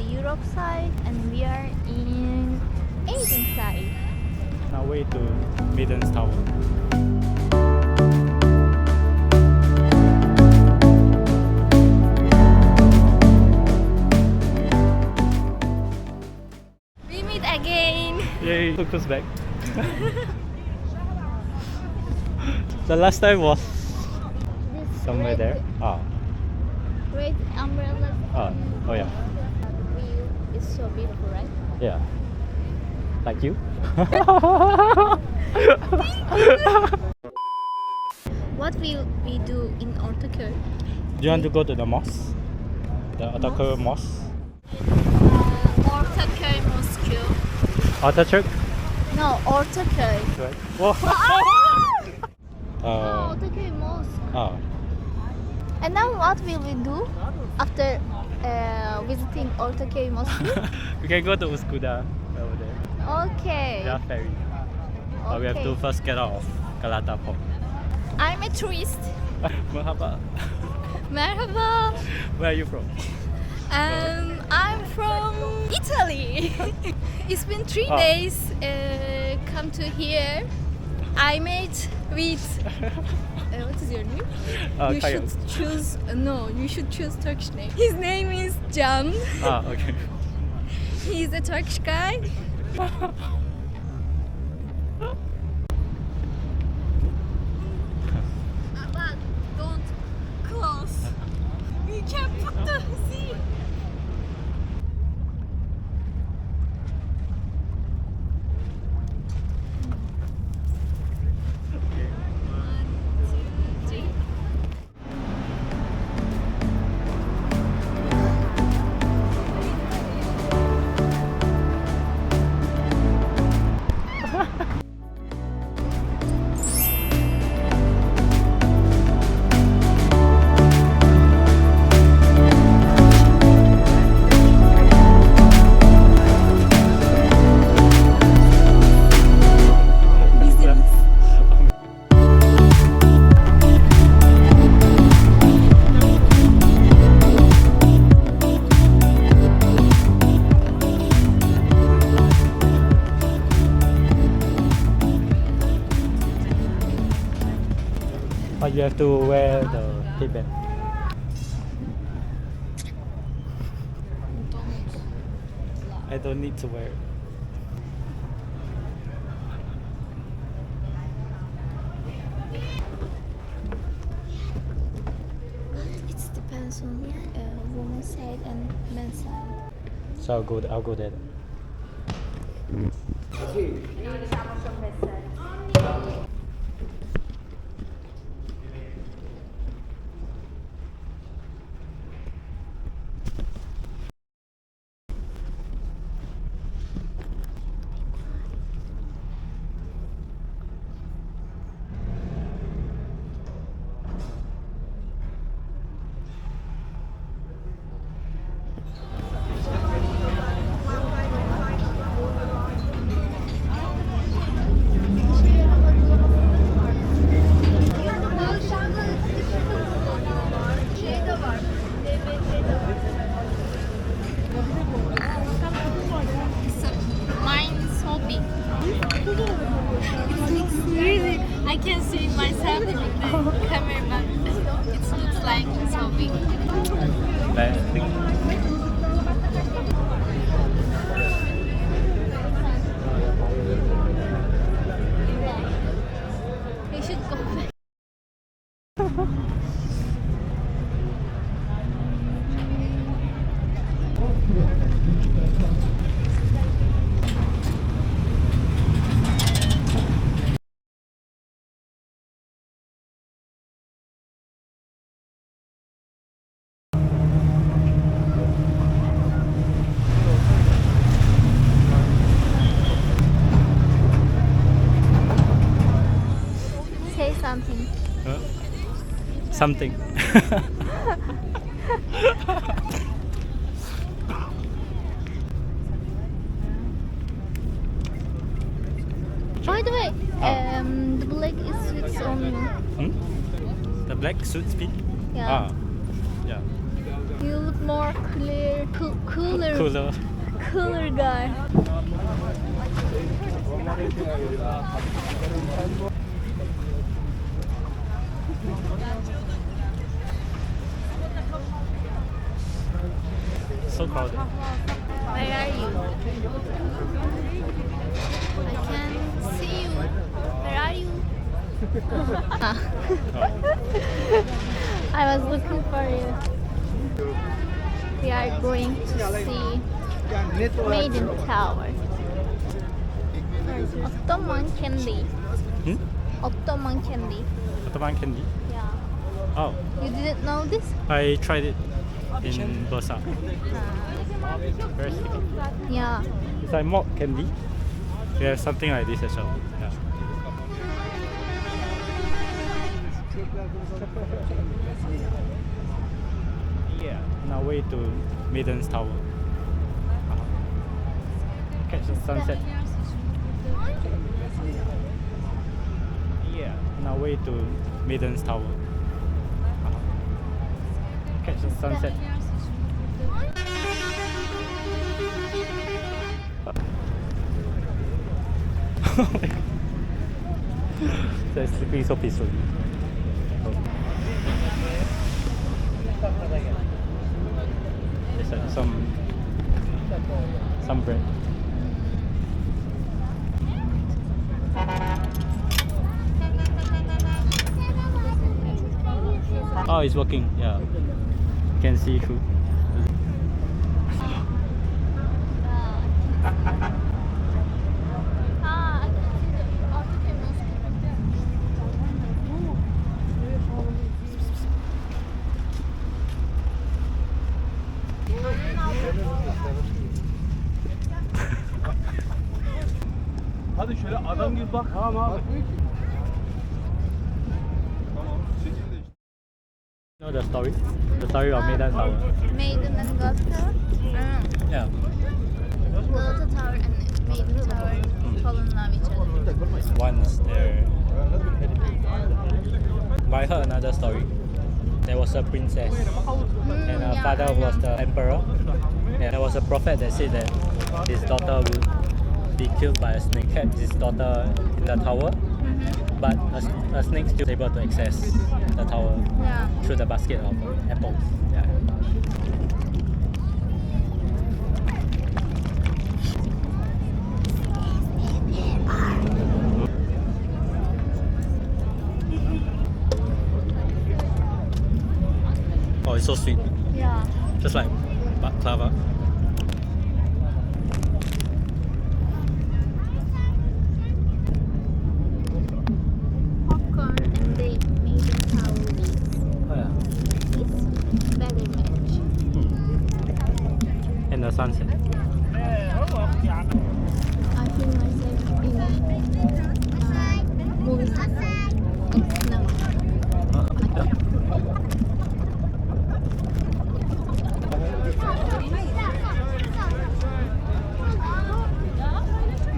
the Europe side, and we are in Asian side. Now way to Maiden Tower. We meet again. Yay, took us back. The last time was This somewhere there. Oh, Great umbrella. oh yeah. View is so beautiful, right? Yeah. Like you? What will we do in Ortaköy? Do you want to go to the mosque? The Ortaköy Mosque? Ortaköy Mosque. Atatürk? No, Ortaköy. Right. Whoa. Ortaköy Mosque. Oh. And now what will we do after visiting Ortaköy Mosque? We can go to Uskudar over there. Okay. Yeah, ferry. But we have to first get out of Galataport. I'm a tourist. Merhaba. Merhaba. Where are you from? I'm from Italy. It's been 3 days come to here. I met with what is your name? You Kyle. should choose you should choose Turkish name. His name is Can. Okay. He's a Turkish guy. But don't close. We can put the sea. But you have to wear the headband. I don't need to wear it. It depends on woman's side and men's side. So I'll go there. I can see myself in the camera, but it looks like so big. I think We should go back. Say something. something. By the way, the black is suits on you. The black suits me? Yeah. Yeah. You look more clear, cooler, Cooler. cooler guy. So crowded. Where are you? I can see you. Where are you? I was looking for you. We are going to see Maiden Tower. Ottoman candy. Hmm? Ottoman candy. Ottoman candy? Yeah. Oh, You didn't know this? I tried it in Bursa. Very sticky. Yeah. It's like malt candy. We have something like this as well. Yeah. Yeah. On our way to Maiden's Tower. Catch the sunset. Yeah. On our way to Maiden's Tower. Catch the sunset. They're sleeping so peacefully. There's like some bread. Oh, it's working. Yeah, you can see through. I can see the Ortaköy Mosque. Hadi şöyle adam gibi bak. Tamam abi. You know the story? The story of Maiden Tower. Maiden and Galata. Yeah. Galata Tower and Maiden Tower fall in love each other. Once there. But I heard another story. There was a princess, and her father was the emperor. And there was a prophet that said that his daughter would be killed by a snake. Kept his daughter in the tower, but a snake still able to access the tower Yeah. through the basket of apples. Yeah. Oh, it's so sweet. Yeah. Just like baklava. Popcorn and they Maiden Tower wings. Oh, yeah. It's better match. And the sunset. I feel myself in a movie sunset. It's snow.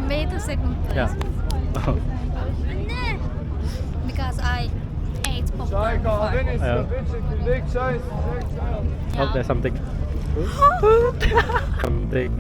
Made the second place. Yeah. Because I ate Çay, popcorn. kahve, Evet. Nescafe, çekirdek, çay, sıcak çay. Oh, there's something. Something.